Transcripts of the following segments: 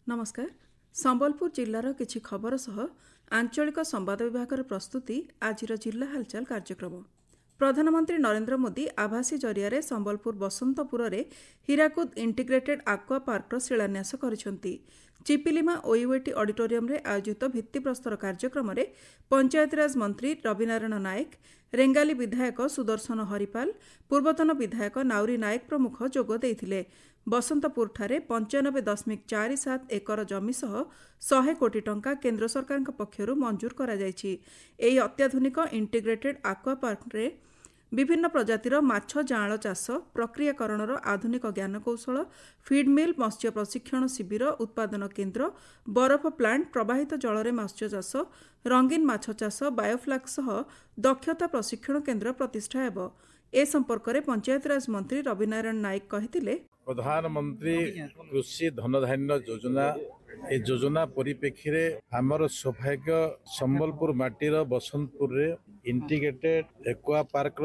नमस्कार। संबलपुर जिल्लार किछि खबर सह आंचलिक संवाद विभागर प्रस्तुति आजिर जिल्ला हालचाल कार्यक्रम। प्रधानमंत्री नरेंद्र मोदी आभासी जरिया संबलपुर बसंतपुर रे हीराकुद इंटीग्रेटेड आक्वा पार्कर शिलान्यास करिसेंती। चिपिलिमा ओयूएटी ऑडिटोरियम रे आयोजित भित्तिप्रस्तर कार्यक्रम रे पंचायतराज मंत्री रविनारायण नायक, रेंगाली विधायक सुदर्शन हरिपाल, पूर्वतन विधायक नाउरी नायक प्रमुख जोग देइथिले। बसंतपुरठारे 95.47 एकर जमी सह 100 कोटी टंका केन्द्र सरकार पक्षरु मंजूर करा जायछि। एही अत्याधुनिक इंटीग्रेटेड आक्वा पार्क रे विभिन्न प्रजातिर माछ जाँळ चाष, प्रक्रियाकरणर आधुनिक ज्ञानकौशल, फीड मिल, मत्स्य प्रशिक्षण शिविर, उत्पादन केन्द्र, बरफ प्लांट, प्रवाहित जलरे मत्स्य चाष, रंगीन माछ चाष, बायोफ्लाक सह दक्षता प्रशिक्षण केन्द्र प्रतिष्ठा हेब। ए संपर्क में पंचायतराज मंत्री रविनारायण नायक कहते, प्रधानमंत्री कृषि धनधान्य योजना ए योजना परिप्रेक्षी में आमर सौभाग्य संबलपुर माटीर बसंतपुर रे इंटीग्रेटेड एक्वा पार्क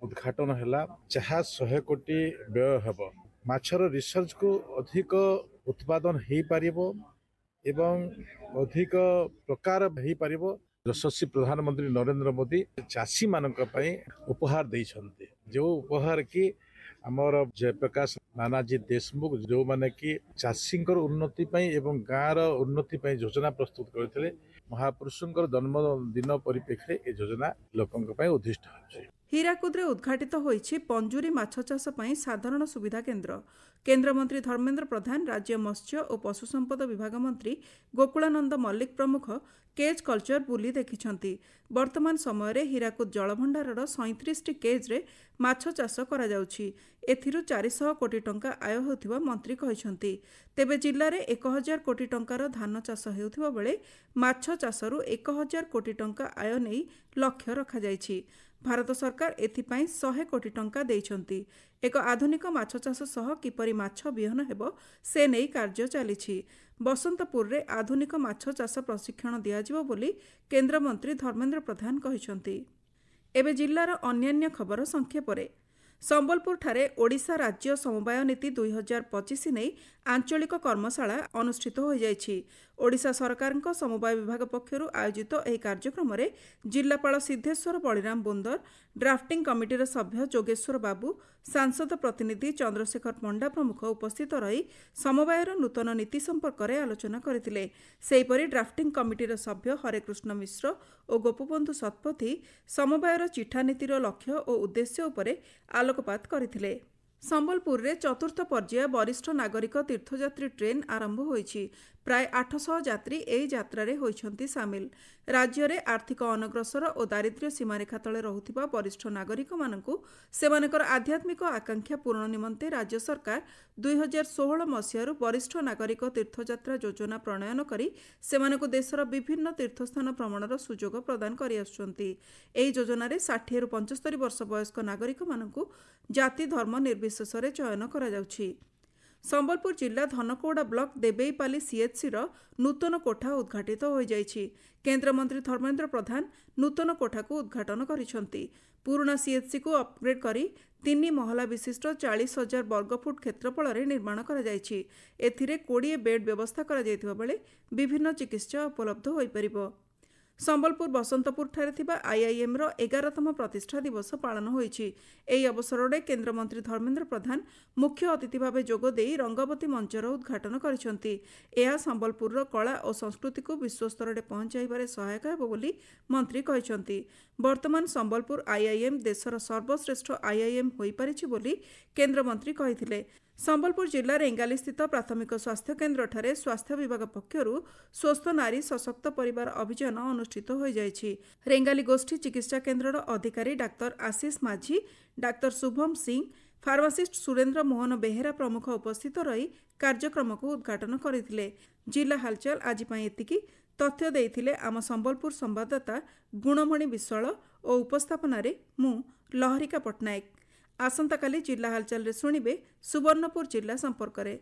उद्घाटन है, जहाँ 100 कोटी व्यय हेब। माछर रिसर्च को अधिक उत्पादन हो पारिबो एवं अधिक प्रकार हो पारिबो। यशस्वी प्रधानमंत्री नरेंद्र मोदी चाषी मानक पई उपहार देइछन्ते, जो उपहार की आमर जयप्रकाश नानाजी देशमुख जो माने कि चाषी उन्नति पई एवं गाँव उन्नति पई योजना प्रस्तुत करथिले। महापुरुषंकर जन्मदिन परिप्रेक्षी ए योजना लोकंक पई उद्दिष्ट होछि। हीराकुद्रे उद्घाटित होइछि पंजुरी माछ चाष पई साधारण सुविधा केन्द्र। केन्द्रमंत्री धर्मेन्द्र प्रधान, राज्य मत्स्य और पशु संपद विभाग मंत्री गोकुलानंद मल्लिक प्रमुख केज कल्चर बुली देखिछन्ति। वर्तमान समय रे हीराकुद जलभंडारर 37 केज रे माछ चाष करा जाउछि। एथिरु 400 कोटी टंका आय होउथिबा मंत्री कहिछन्ति। तेबे जिल्ला रे 1000 कोटी टंकार धान चाष हेउथिबा बेले माछ चाषरु 1000 कोटी टंका आय नै लक्ष्य रखा जाइछि। भारत सरकार एथिपाई 100 कोटी टंका देइछन्ति। एक आधुनिक माछ चाष सह किपरि माछ बिहन हेबो से नै कार्य चलिछि। बसंतपुर रे आधुनिक माछ चाष प्रशिक्षण दियाजिबो बोली केन्द्र मंत्री धर्मेन्द्र प्रधान कहिछन्ति। एबे जिल्लार अन्यान्य खबर संक्षेप रे। संबलपुर ठारे ओडिशा राज्य समवाय नीति 2025 नै आंचलिक कर्मशाला अनुष्ठित हो जाइछि। ओडिशा सरकारक समवाय विभाग पक्षरु आयोजित एही कार्यक्रम रे जिल्लापाल सिद्धेश्वर बलिराम बोंदर, ड्राफ्टिंग कमिटीर सभ्य जोगेश्वर बाबू, सांसद प्रतिनिधि चंद्रशेखर पंडा प्रमुख उपस्थित रही समवायर नूतन नीति संपर्क में आलोचना करथिले। सेहीपरि ड्राफ्टिंग कमिटीर सभ्य हरेकृष्ण मिश्र और गोपबंधु शतपथी समवायर चिठा नीतिर लक्ष्य और उद्देश्य उपरे आलोकपात करथिले। संबलपुर रे चतुर्थ पर्याय वरिष्ठ नागरिक तीर्थयात्री ट्रेन आरंभ होईछि। प्राय 800 यात्री एही यात्रा रे होइछन्ति सामिल। राज्य रे आर्थिक अनग्रसर और दारिद्र्य सीमारेखा तले रहुथिबा वरिष्ठ नागरिक मानकु सेमानकर आध्यात्मिक आकांक्षा पूर्ण निमंते राज्य सरकार 2016 मसिहारु वरिष्ठ नागरिक तीर्थयात्रा योजना प्रणयन करी सेमानकु देशर विभिन्न तीर्थस्थान भ्रमणर सुजोग प्रदान करि आछन्ति। एही योजना रे 60 रु 75 वर्ष वयस्क नागरिक मानकु जाति धर्म निर्विशेष रे चयन करा जाउछि। संबलपुर जिला धनकौड़ा ब्लॉक देबेईपाली सीएचसी नूतन कोठा उद्घाटित हो जाइछि। केन्द्र मंत्री धर्मेन्द्र प्रधान नूतन कोठा को उद्घाटन करिसेंति। पुराना सीएचसी को अपग्रेड करी 3 महला विशिष्ट 40,000 वर्गफुट क्षेत्रफल रे निर्माण करा जाइछि। एथिरे 20 बेड व्यवस्था करा जाइथिबा बेले विभिन्न चिकित्सा उपलब्ध होई परिबो। संबलपुर बसंतपुर ठारे थिबा आईआईएम रो 11तम प्रतिष्ठा दिवस पालन होईछि। एही अवसर में केन्द्र मंत्री धर्मेन्द्र प्रधान मुख्य अतिथि भाव जोग देई रंगवती मंचर उद्घाटन करिसेंति। एहा संबलपुर रो कला और संस्कृति को विश्वस्तर रे पहुंचाइबारे सहायक हेबो बोली मंत्री कहिसेंति। वर्तमान संबलपुर आईआईएम देशर सर्वश्रेष्ठ आईआईएम होई पारिछि बोली केन्द्र मंत्री कहिथिले। संबलपुर जिला रेंगाली स्थित प्राथमिक स्वास्थ्य केन्द्र ठारे स्वास्थ्य विभाग पक्षरु स्वस्थ नारी सशक्त परिवार अभियान अनुष्ठित हो जाइछि। रेंगाली गोष्ठी चिकित्सा केन्द्रर अधिकारी डाक्तर आशीष माझी, डाक्तर शुभम सिंह, फार्मासिस्ट सुरेन्द्र मोहन बेहेरा प्रमुख उपस्थित रही कार्यक्रम को उद्घाटन करथिले। जिला हालचाल आज पई एतिकी। तथ्य देइथिले आम संबलपुर संवाददाता गुणमणि विश्वाल और उपस्थापन रे मु लहरिका पटनायक। आसंता काली जिला हालचाल रे सुनिबे सुवर्णपुर जिला संपर्क रे।